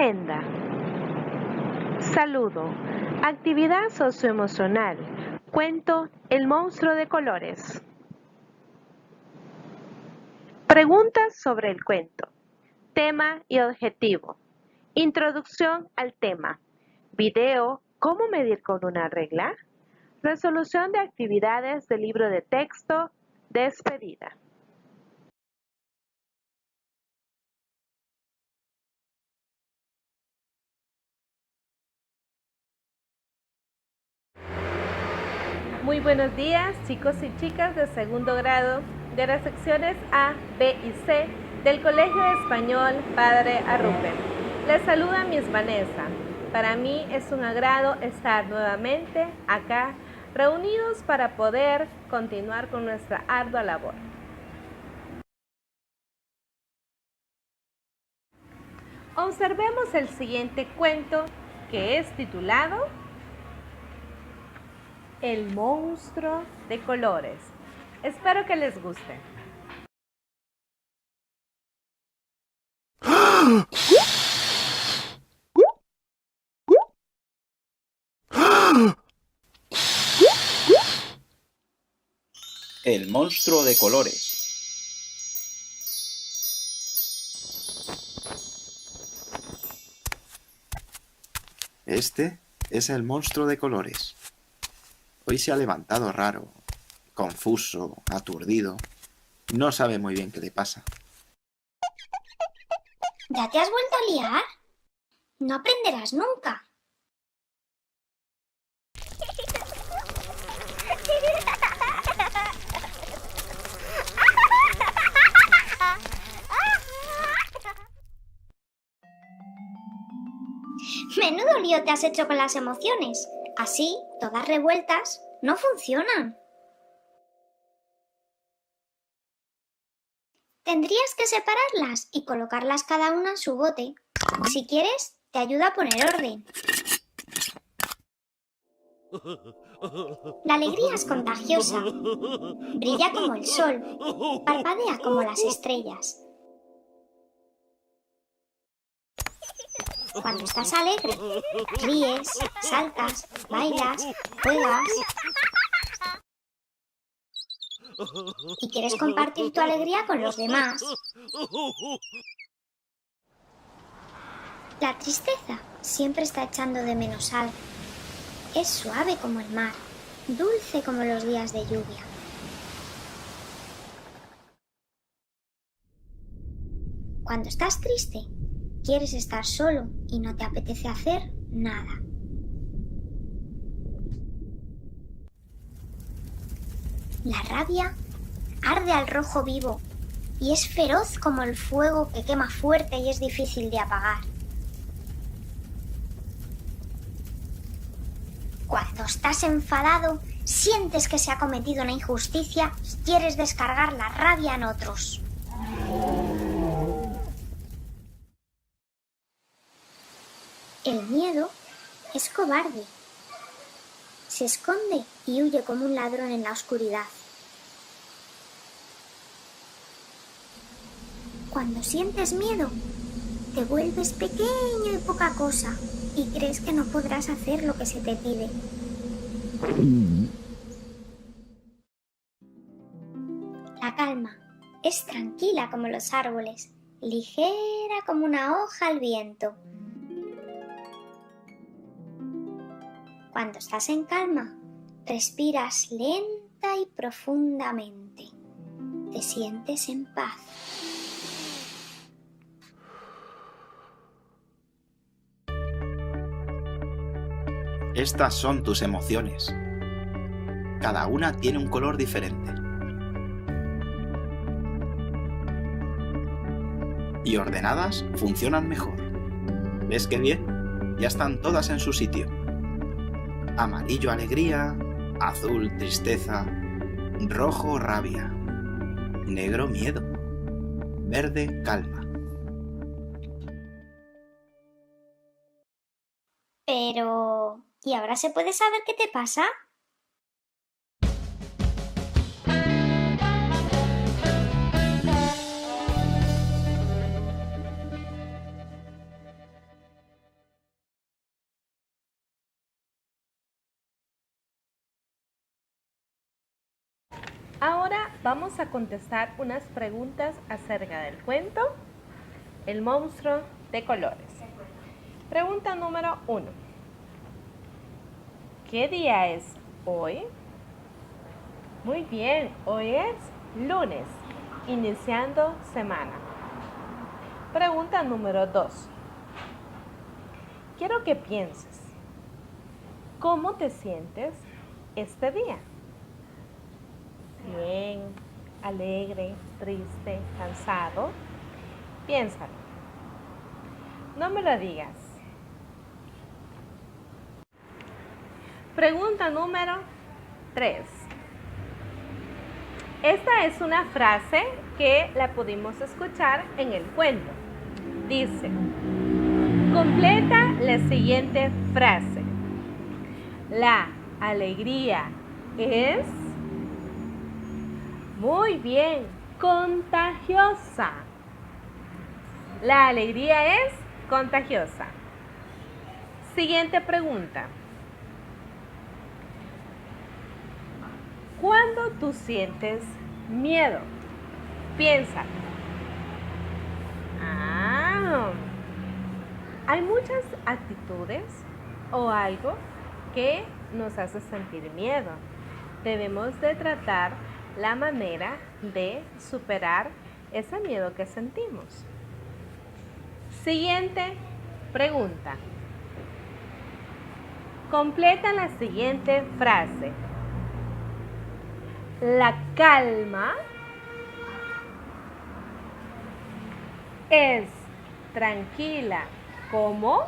Agenda. Saludo. Actividad socioemocional. Cuento El monstruo de colores. Preguntas sobre el cuento. Tema y objetivo. Introducción al tema. Video. ¿Cómo medir con una regla? Resolución de actividades del libro de texto. Despedida. Muy buenos días, chicos y chicas de segundo grado de las secciones A, B y C del Colegio Español Padre Arrupe. Les saluda Miss Vanessa. Para mí es un agrado estar nuevamente acá, reunidos para poder continuar con nuestra ardua labor. Observemos el siguiente cuento, que es titulado El monstruo de colores. Espero que les guste. El monstruo de colores. Este es el monstruo de colores. Hoy se ha levantado raro, confuso, aturdido. No sabe muy bien qué le pasa. ¿Ya te has vuelto a liar? No aprenderás nunca. Menudo lío te has hecho con las emociones. Así, todas revueltas, no funcionan. Tendrías que separarlas y colocarlas cada una en su bote. Si quieres, te ayuda a poner orden. La alegría es contagiosa. Brilla como el sol. Parpadea como las estrellas. Cuando estás alegre, ríes, saltas, bailas, juegas. Y quieres compartir tu alegría con los demás. La tristeza siempre está echando de menos algo. Es suave como el mar, dulce como los días de lluvia. Cuando estás triste, quieres estar solo y no te apetece hacer nada. La rabia arde al rojo vivo y es feroz como el fuego que quema fuerte y es difícil de apagar. Cuando estás enfadado, sientes que se ha cometido una injusticia y quieres descargar la rabia en otros. El miedo es cobarde. Se esconde y huye como un ladrón en la oscuridad. Cuando sientes miedo, te vuelves pequeño y poca cosa y crees que no podrás hacer lo que se te pide. La calma es tranquila como los árboles, ligera como una hoja al viento. Cuando estás en calma, respiras lenta y profundamente. Te sientes en paz. Estas son tus emociones. Cada una tiene un color diferente. Y ordenadas funcionan mejor. ¿Ves qué bien? Ya están todas en su sitio. Amarillo alegría, azul tristeza, rojo rabia, negro miedo, verde calma. Pero, ¿y ahora se puede saber qué te pasa? Ahora vamos a contestar unas preguntas acerca del cuento El monstruo de colores. Pregunta número 1. ¿Qué día es hoy? Muy bien, hoy es lunes, iniciando semana. Pregunta número 2. Quiero que pienses, ¿cómo te sientes este día? Bien, alegre, triste, cansado. Piénsalo. No me lo digas. Pregunta número 3. Esta es una frase que la pudimos escuchar en el cuento. Dice, completa la siguiente frase. La alegría es... Muy bien, contagiosa. La alegría es contagiosa. Siguiente pregunta. ¿Cuándo tú sientes miedo? Piensa. Hay muchas actitudes o algo que nos hace sentir miedo. Debemos de tratar la manera de superar ese miedo que sentimos. Siguiente pregunta. Completa la siguiente frase. La calma es tranquila como...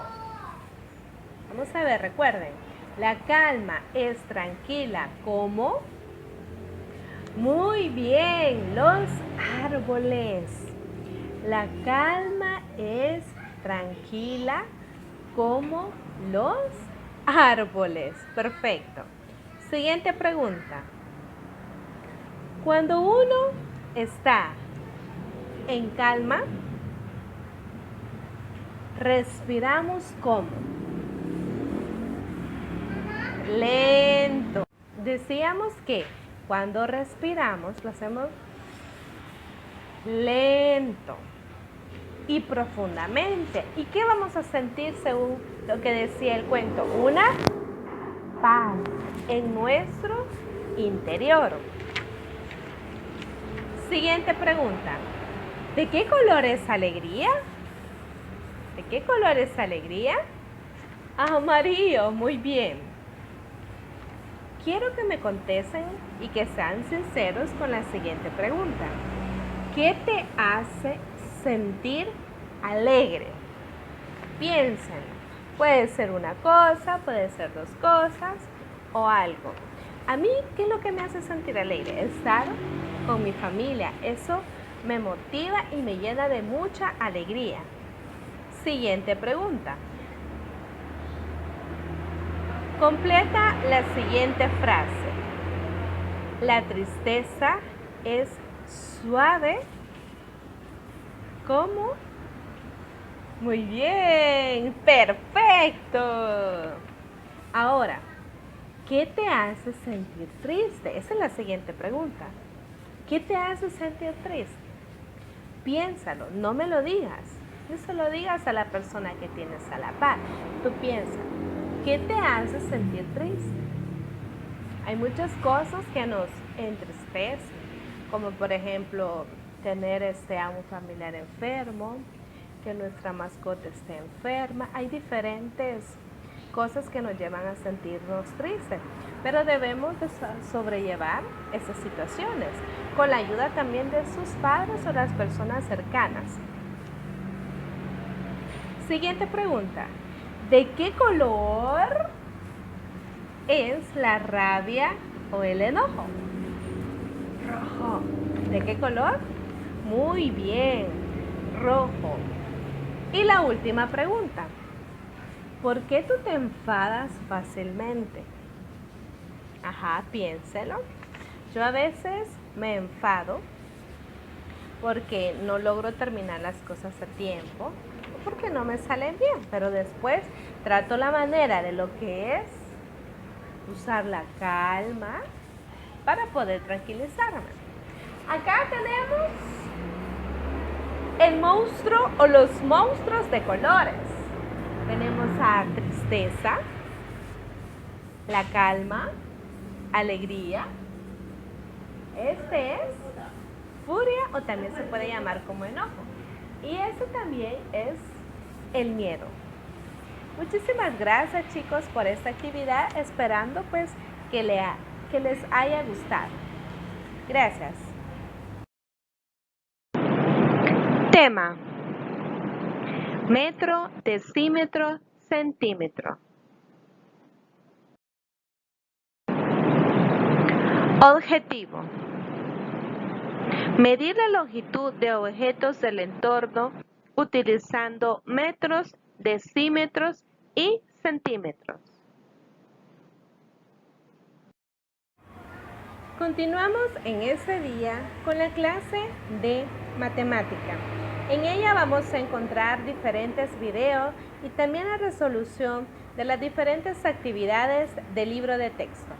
Vamos a ver, recuerden. La calma es tranquila como... Muy bien, los árboles. La calma es tranquila como los árboles. Perfecto. Siguiente pregunta. Cuando uno está en calma, respiramos como lento. Decíamos que cuando respiramos lo hacemos lento y profundamente. ¿Y qué vamos a sentir según lo que decía el cuento? Una paz en nuestro interior. Siguiente pregunta. ¿De qué color es alegría? ¿De qué color es alegría? Amarillo, muy bien. Quiero que me contesten y que sean sinceros con la siguiente pregunta. ¿Qué te hace sentir alegre? Piensen. Puede ser una cosa, puede ser dos cosas o algo. A mí, ¿qué es lo que me hace sentir alegre? Estar con mi familia. Eso me motiva y me llena de mucha alegría. Siguiente pregunta. Completa la siguiente frase. La tristeza es suave. ¿Cómo? Muy bien, perfecto. Ahora, ¿qué te hace sentir triste? Esa es la siguiente pregunta. ¿Qué te hace sentir triste? Piénsalo, no me lo digas. No se lo digas a la persona que tienes a la par. Tú piensa. ¿Qué te hace sentir triste? Hay muchas cosas que nos entristecen, como por ejemplo tener a un familiar enfermo, que nuestra mascota esté enferma. Hay diferentes cosas que nos llevan a sentirnos tristes, pero debemos de sobrellevar esas situaciones con la ayuda también de sus padres o las personas cercanas. Siguiente pregunta. ¿De qué color es la rabia o el enojo? Rojo. ¿De qué color? Muy bien, rojo. Y la última pregunta. ¿Por qué tú te enfadas fácilmente? Ajá, piénselo. Yo a veces me enfado porque no logro terminar las cosas a tiempo, porque no me salen bien, pero después trato la manera de lo que es usar la calma para poder tranquilizarme. Acá tenemos el monstruo o los monstruos de colores. Tenemos a tristeza, la calma, alegría. Este es furia o también se puede llamar como enojo. Y este también es el miedo. Muchísimas gracias, chicos, por esta actividad, esperando pues que les haya gustado. Gracias. Tema: metro, decímetro, centímetro. Objetivo: medir la longitud de objetos del entorno utilizando metros, decímetros y centímetros. Continuamos en este día con la clase de matemática. En ella vamos a encontrar diferentes videos y también la resolución de las diferentes actividades del libro de texto.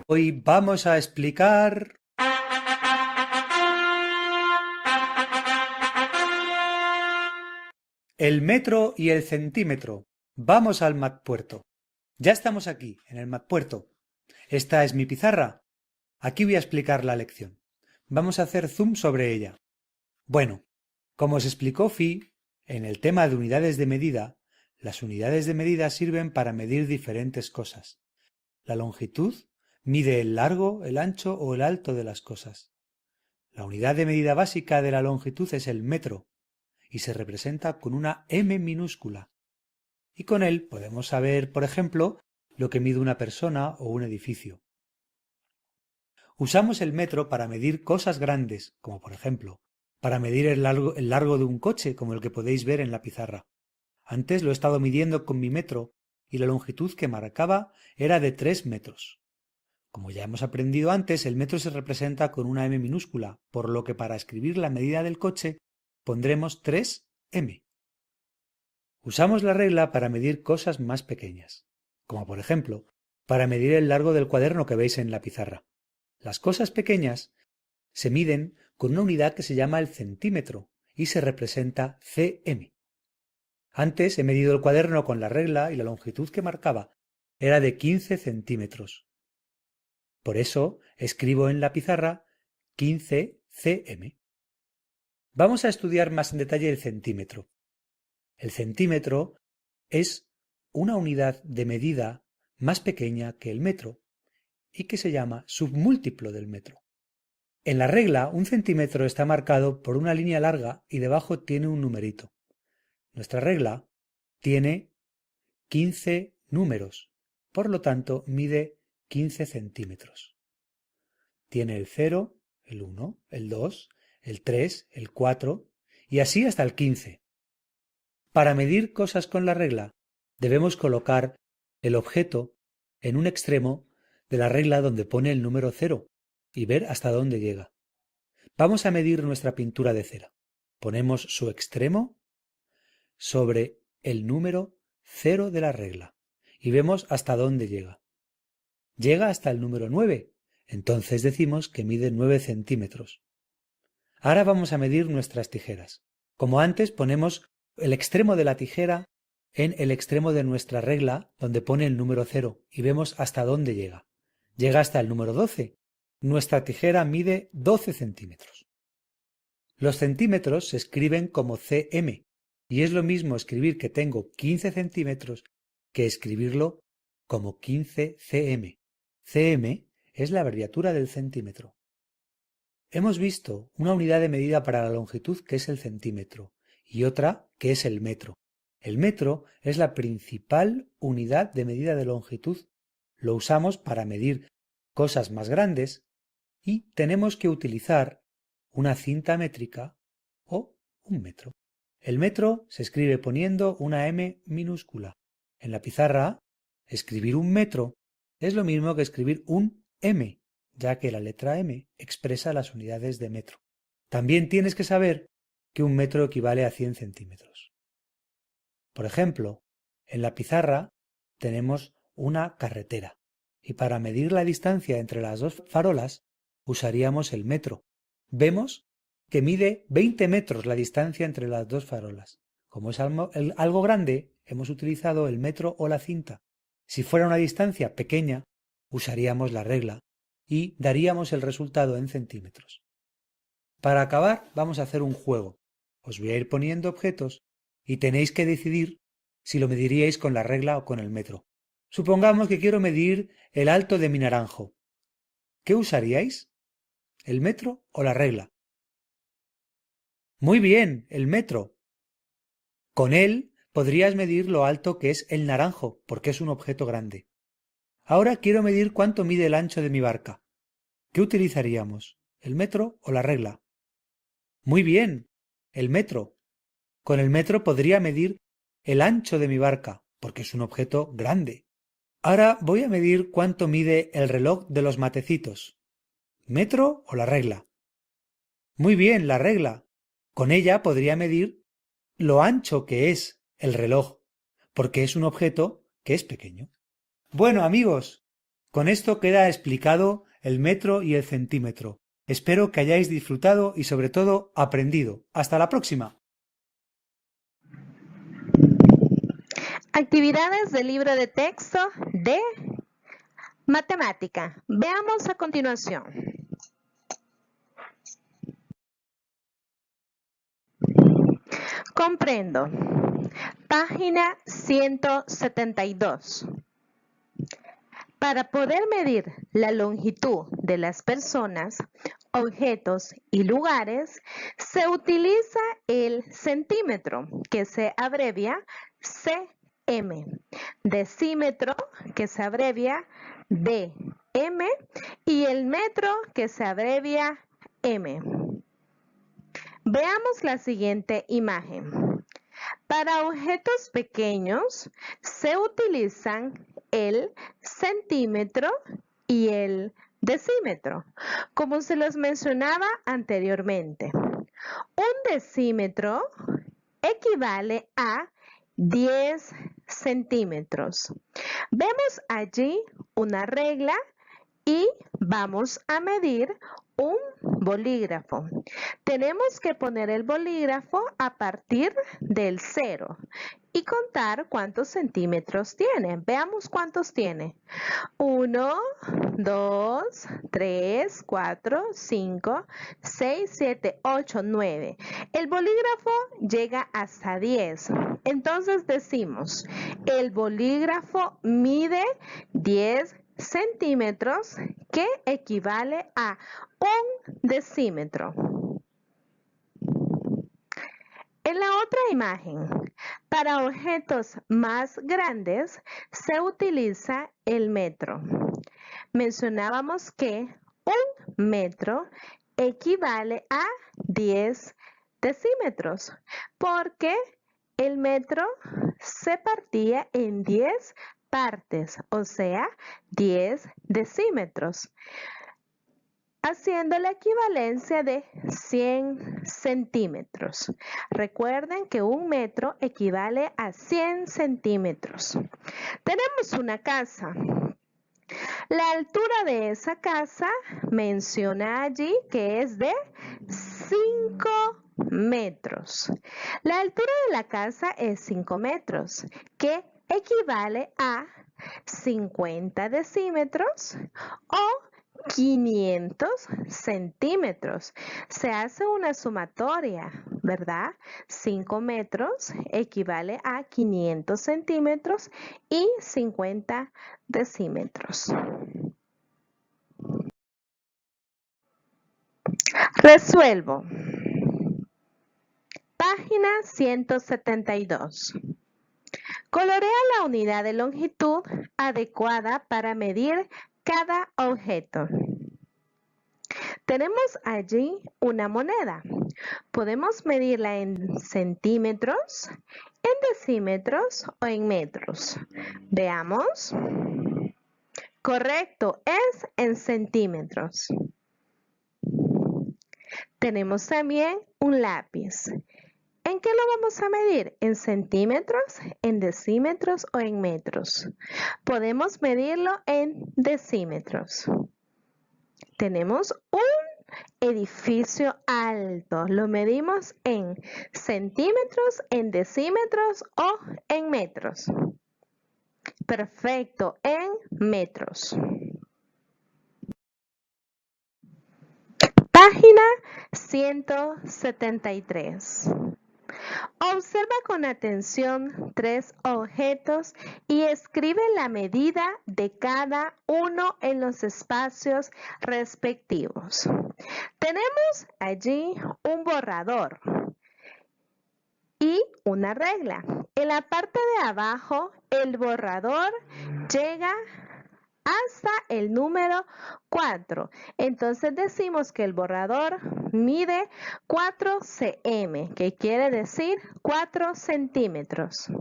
Hoy vamos a explicar el metro y el centímetro. Vamos al MacPuerto. Ya estamos aquí, en el MacPuerto. Esta es mi pizarra. Aquí voy a explicar la lección. Vamos a hacer zoom sobre ella. Bueno, como os explicó Fi, en el tema de unidades de medida, las unidades de medida sirven para medir diferentes cosas. La longitud mide el largo, el ancho o el alto de las cosas. La unidad de medida básica de la longitud es el metro y se representa con una M minúscula. Y con él podemos saber, por ejemplo, lo que mide una persona o un edificio. Usamos el metro para medir cosas grandes, como por ejemplo, para medir el largo de un coche, como el que podéis ver en la pizarra. Antes lo he estado midiendo con mi metro y la longitud que marcaba era de 3 metros. Como ya hemos aprendido antes, el metro se representa con una M minúscula, por lo que para escribir la medida del coche pondremos 3M. Usamos la regla para medir cosas más pequeñas, como por ejemplo, para medir el largo del cuaderno que veis en la pizarra. Las cosas pequeñas se miden con una unidad que se llama el centímetro y se representa cm. Antes he medido el cuaderno con la regla y la longitud que marcaba era de 15 centímetros. Por eso escribo en la pizarra 15 cm. Vamos a estudiar más en detalle el centímetro. El centímetro es una unidad de medida más pequeña que el metro y que se llama submúltiplo del metro. En la regla, un centímetro está marcado por una línea larga y debajo tiene un numerito. Nuestra regla tiene 15 números, por lo tanto mide 15 centímetros. Tiene el 0, el 1, el 2, el 3, el 4 y así hasta el 15. Para medir cosas con la regla, debemos colocar el objeto en un extremo de la regla donde pone el número 0 y ver hasta dónde llega. Vamos a medir nuestra pintura de cera. Ponemos su extremo sobre el número 0 de la regla y vemos hasta dónde llega. Llega hasta el número 9, entonces decimos que mide 9 centímetros. Ahora vamos a medir nuestras tijeras. Como antes, ponemos el extremo de la tijera en el extremo de nuestra regla donde pone el número 0 y vemos hasta dónde llega. Llega hasta el número 12. Nuestra tijera mide 12 centímetros. Los centímetros se escriben como cm y es lo mismo escribir que tengo 15 centímetros que escribirlo como 15 cm. cm es la abreviatura del centímetro. Hemos visto una unidad de medida para la longitud que es el centímetro y otra que es el metro. El metro es la principal unidad de medida de longitud. Lo usamos para medir cosas más grandes y tenemos que utilizar una cinta métrica o un metro. El metro se escribe poniendo una M minúscula. En la pizarra, escribir un metro es lo mismo que escribir un M, ya que la letra M expresa las unidades de metro. También tienes que saber que un metro equivale a 100 centímetros. Por ejemplo, en la pizarra tenemos una carretera y para medir la distancia entre las dos farolas usaríamos el metro. Vemos que mide 20 metros la distancia entre las dos farolas. Como es algo grande, hemos utilizado el metro o la cinta. Si fuera una distancia pequeña, usaríamos la regla y daríamos el resultado en centímetros. Para acabar, vamos a hacer un juego. Os voy a ir poniendo objetos y tenéis que decidir si lo mediríais con la regla o con el metro. Supongamos que quiero medir el alto de mi naranjo. ¿Qué usaríais? ¿El metro o la regla? Muy bien, el metro. Con él podrías medir lo alto que es el naranjo, porque es un objeto grande. Ahora quiero medir cuánto mide el ancho de mi barca. ¿Qué utilizaríamos? ¿El metro o la regla? Muy bien, el metro. Con el metro podría medir el ancho de mi barca, porque es un objeto grande. Ahora voy a medir cuánto mide el reloj de los matecitos. ¿Metro o la regla? Muy bien, la regla. Con ella podría medir lo ancho que es el reloj, porque es un objeto que es pequeño. Bueno, amigos, con esto queda explicado el metro y el centímetro. Espero que hayáis disfrutado y sobre todo aprendido. ¡Hasta la próxima! Actividades del libro de texto de matemática. Veamos a continuación. Comprendo. Página 172. Para poder medir la longitud de las personas, objetos y lugares, se utiliza el centímetro, que se abrevia cm, decímetro, que se abrevia dm, y el metro, que se abrevia m. Veamos la siguiente imagen. Para objetos pequeños se utilizan el centímetro y el decímetro, como se los mencionaba anteriormente. Un decímetro equivale a 10 centímetros. Vemos allí una regla y vamos a medir un bolígrafo. Tenemos que poner el bolígrafo a partir del 0 y contar cuántos centímetros tiene. Veamos cuántos tiene. 1, 2, 3, 4, 5, 6, 7, 8, 9. El bolígrafo llega hasta 10. Entonces decimos, el bolígrafo mide 10 centímetros, que equivale a 1 decímetro. En la otra imagen, para objetos más grandes se utiliza el metro. Mencionábamos que 1 metro equivale a 10 decímetros, porque el metro se partía en 10 partes, o sea, 10 decímetros, haciendo la equivalencia de 100 centímetros. Recuerden que 1 metro equivale a 100 centímetros. Tenemos una casa. La altura de esa casa menciona allí que es de 5 metros. La altura de la casa es 5 metros, que equivale a 50 decímetros o 500 centímetros. Se hace una sumatoria, ¿verdad? 5 metros equivale a 500 centímetros y 50 decímetros. Resuelvo. Página 172. Colorea la unidad de longitud adecuada para medir cada objeto. Tenemos allí una moneda. Podemos medirla en centímetros, en decímetros o en metros. Veamos. Correcto, es en centímetros. Tenemos también un lápiz. En ¿En qué lo vamos a medir? ¿En centímetros, en decímetros o en metros? Podemos medirlo en decímetros. Tenemos un edificio alto. Lo medimos en centímetros, en decímetros o en metros. Perfecto, en metros. Página 173. Observa con atención 3 objetos y escribe la medida de cada uno en los espacios respectivos. Tenemos allí un borrador y una regla. En la parte de abajo, el borrador llega hasta el número 4. Entonces decimos que el borrador mide 4 cm, que quiere decir 4 centímetros.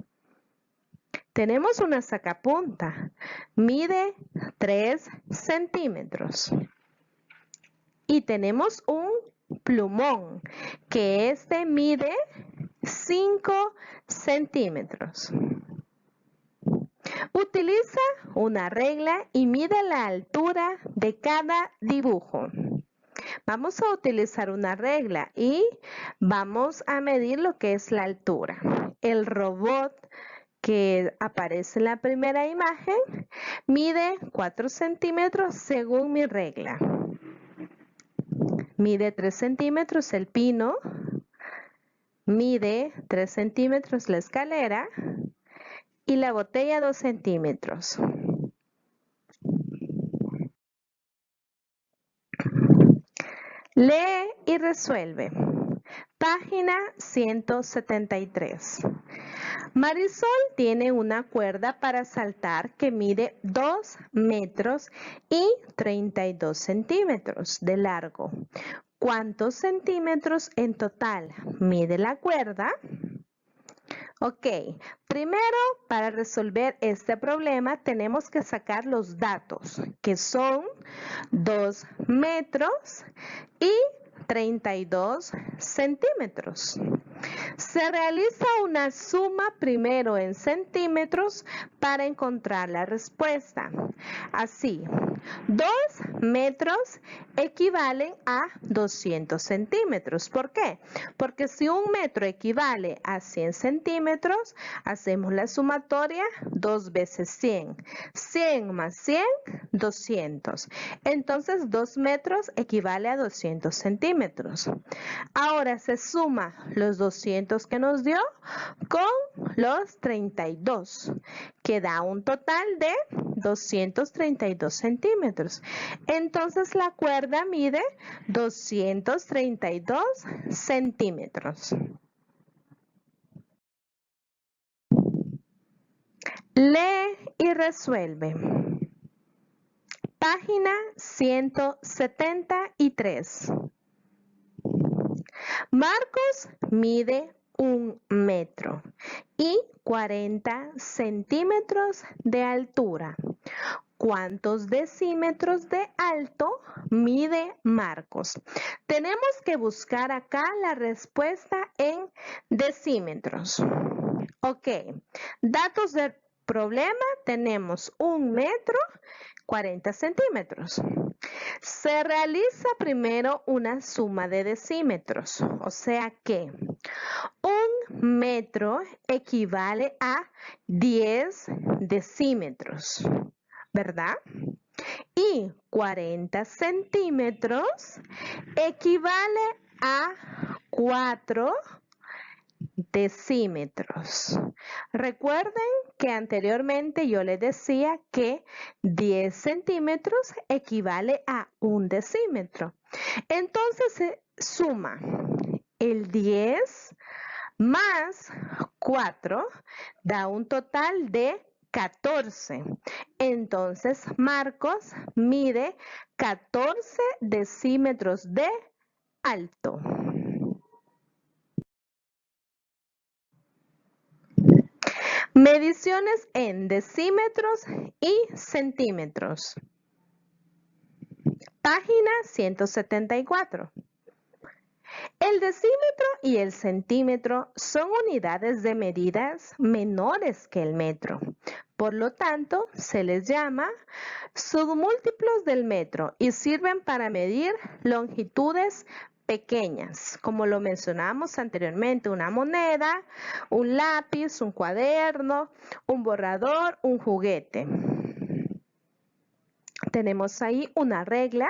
Tenemos una sacapunta, mide 3 centímetros. Y tenemos un plumón, que este mide 5 centímetros. Utiliza una regla y mide la altura de cada dibujo. Vamos a utilizar una regla y vamos a medir lo que es la altura. El robot que aparece en la primera imagen mide 4 centímetros según mi regla. Mide 3 centímetros el pino, mide 3 centímetros la escalera y la botella 2 centímetros. Lee y resuelve. Página 173. Marisol tiene una cuerda para saltar que mide 2 metros y 32 centímetros de largo. ¿Cuántos centímetros en total mide la cuerda? Ok, primero para resolver este problema tenemos que sacar los datos, que son 2 metros y 32 centímetros. Se realiza una suma primero en centímetros para encontrar la respuesta. Así, 2 metros equivalen a 200 centímetros. ¿Por qué? Porque si 1 metro equivale a 100 centímetros, hacemos la sumatoria 2 veces 100. 100 más 100, 200. Entonces 2 metros equivale a 200 centímetros. Ahora se suma los 200 que nos dio con los 32, que da un total de 232 centímetros. Entonces la cuerda mide 232 centímetros. Lee y resuelve. Página 173. Marcos mide 1 metro y 40 centímetros de altura. ¿Cuántos decímetros de alto mide Marcos? Tenemos que buscar acá la respuesta en decímetros. Ok, datos del problema tenemos 1 metro, 40 centímetros. Se realiza primero una suma de decímetros, o sea que 1 metro equivale a 10 decímetros, ¿verdad? Y 40 centímetros equivale a 4 decímetros. Recuerden que anteriormente yo les decía que 10 centímetros equivale a 1 decímetro. Entonces se suma el 10 más 4 da un total de 14. Entonces Marcos mide 14 decímetros de alto. Mediciones en decímetros y centímetros. Página 174. El decímetro y el centímetro son unidades de medidas menores que el metro. Por lo tanto, se les llama submúltiplos del metro y sirven para medir longitudes pequeñas, como lo mencionamos anteriormente, una moneda, un lápiz, un cuaderno, un borrador, un juguete. Tenemos ahí una regla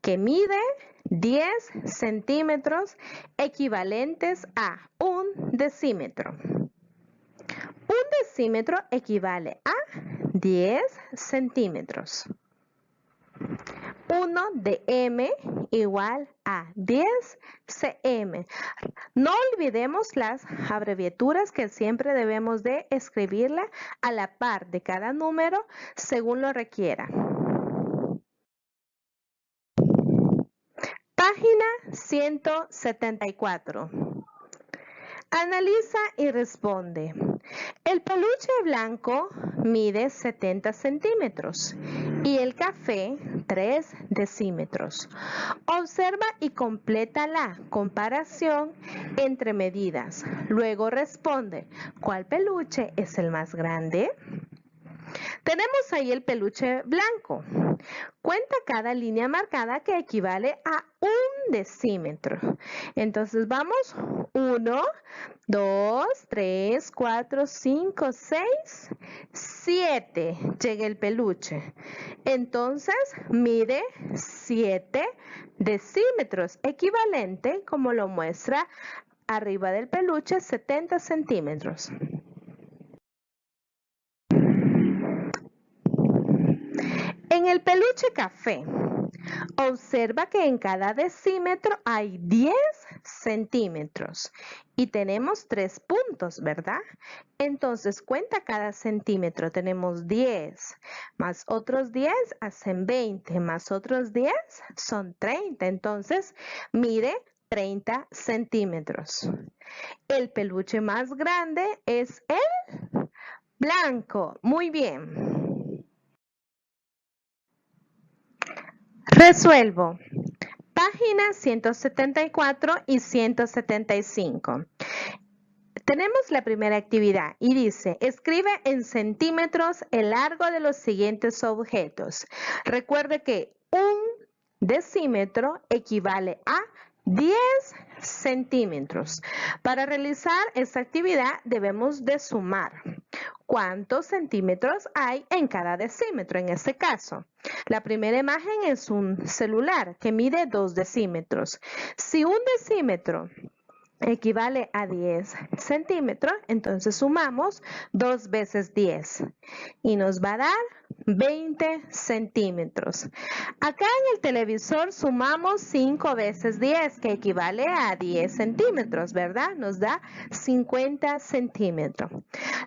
que mide 10 centímetros equivalentes a un decímetro. Un decímetro equivale a 10 centímetros. 1 de m igual a 10 cm. No olvidemos las abreviaturas que siempre debemos de escribirla a la par de cada número según lo requiera. Página 174. Analiza y responde. El peluche blanco mide 70 centímetros y el café 3 decímetros. Observa y completa la comparación entre medidas. Luego responde, ¿cuál peluche es el más grande? Tenemos ahí el peluche blanco. Cuenta cada línea marcada que equivale a un decímetro. Entonces vamos 1, 2, 3, 4, 5, 6, 7. Llega el peluche. Entonces mide 7 decímetros, equivalente, como lo muestra arriba del peluche, 70 centímetros. En el peluche café, observa que en cada decímetro hay 10 centímetros y tenemos 3 puntos, ¿verdad? Entonces cuenta cada centímetro, tenemos 10, más otros 10 hacen 20, más otros 10 son 30, entonces mide 30 centímetros. El peluche más grande es el blanco. Muy bien. Resuelvo. Páginas 174 y 175. Tenemos la primera actividad y dice, escribe en centímetros el largo de los siguientes objetos. Recuerde que un decímetro equivale a 10 centímetros. Para realizar esta actividad debemos de sumar cuántos centímetros hay en cada decímetro. En este caso, la primera imagen es un celular que mide 2 decímetros. Si un decímetro equivale a 10 centímetros, entonces sumamos 2 veces 10 y nos va a dar 20 centímetros. Acá en el televisor sumamos 5 veces 10, que equivale a 10 centímetros, ¿verdad? Nos da 50 centímetros.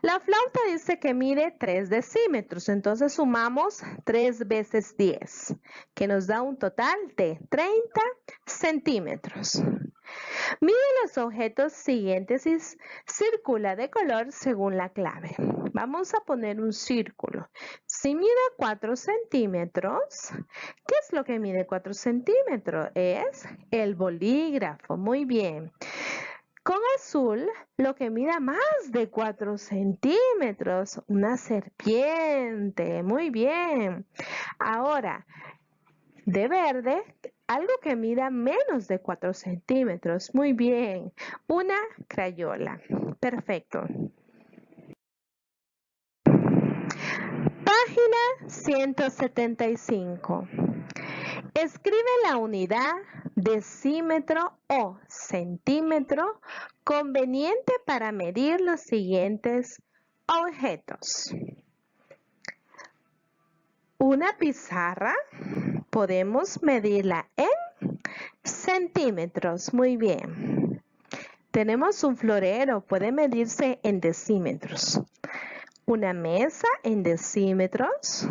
La flauta dice que mide 3 decímetros, entonces sumamos 3 veces 10, que nos da un total de 30 centímetros. Mide los objetos siguientes y circula de color según la clave. Vamos a poner un círculo. Si mide 4 centímetros, ¿qué es lo que mide 4 centímetros? Es el bolígrafo. Muy bien. Con azul, lo que mide más de 4 centímetros, una serpiente. Muy bien. Ahora, de verde, algo que mida menos de 4 centímetros. Muy bien. Una crayola. Perfecto. Página 175. Escribe la unidad decímetro o centímetro conveniente para medir los siguientes objetos. Una pizarra podemos medirla en centímetros. Muy bien. Tenemos un florero, puede medirse en decímetros. Una mesa en decímetros.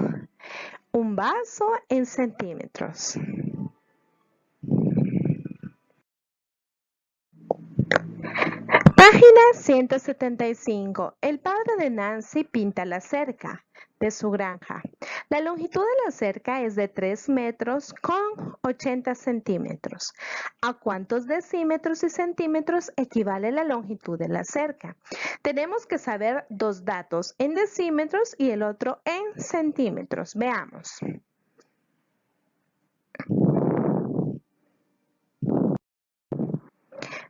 Un vaso en centímetros. Página 175. El padre de Nancy pinta la cerca. de su granja. La longitud de la cerca es de 3 metros con 80 centímetros. ¿A cuántos decímetros y centímetros equivale la longitud de la cerca? Tenemos que saber dos datos, en decímetros y el otro en centímetros. Veamos.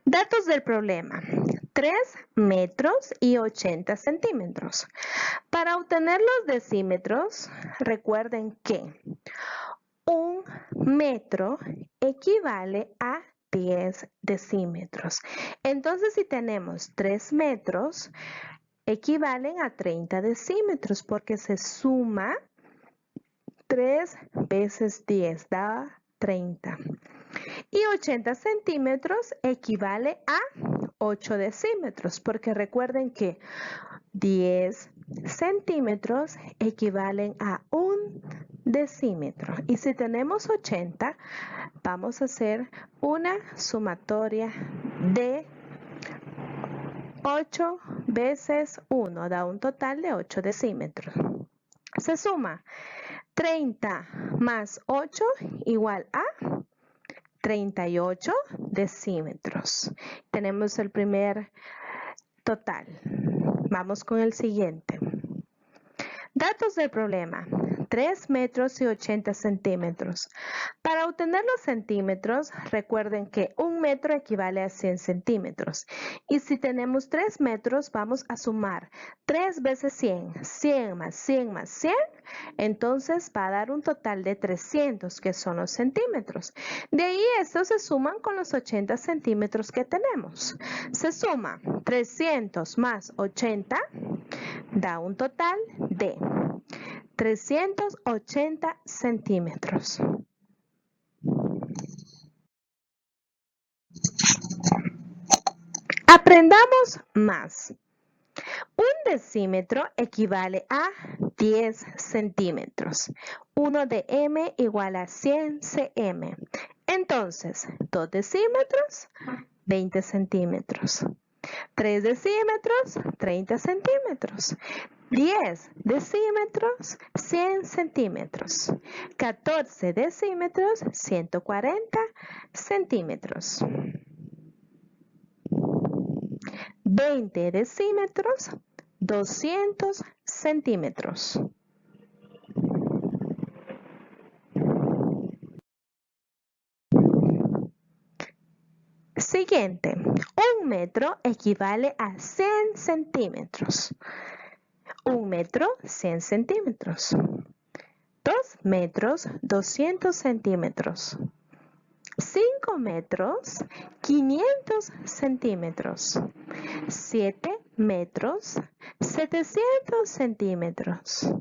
Datos del problema. 3 metros y 80 centímetros. Para obtener los decímetros, recuerden que 1 metro equivale a 10 decímetros. Entonces, si tenemos 3 metros, equivalen a 30 decímetros porque se suma 3 veces 10, da 30. Y 80 centímetros equivale a 8 decímetros, porque recuerden que 10 centímetros equivalen a 1 decímetro. Y si tenemos 80, vamos a hacer una sumatoria de 8 veces 1, da un total de 8 decímetros. Se suma 30 más 8 igual a 38 decímetros. Tenemos el primer total. Vamos con el siguiente. Datos del problema. 3 metros y 80 centímetros. Para obtener los centímetros, recuerden que 1 metro equivale a 100 centímetros. Y si tenemos 3 metros, vamos a sumar 3 veces 100. 100 más 100 más 100. Entonces va a dar un total de 300, que son los centímetros. De ahí estos se suman con los 80 centímetros que tenemos. Se suma 300 más 80, da un total de 380 centímetros. Aprendamos más. Un decímetro equivale a 10 centímetros. 1 de m igual a 100 cm. Entonces, 2 decímetros, 20 centímetros. 3 decímetros, 30 centímetros. 10 decímetros, 100 centímetros. 14 decímetros, 140 centímetros. 20 decímetros, 200 centímetros. Siguiente. 1 metro equivale a 100 centímetros. 1 metro, 100 centímetros. 2 metros, 200 centímetros. 5 metros, 500 centímetros. 7 metros, 700 centímetros.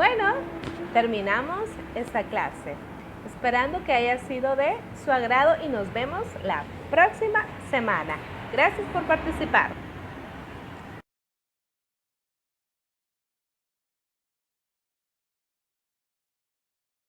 Bueno, terminamos esta clase, esperando que haya sido de su agrado y nos vemos la próxima semana. Gracias por participar.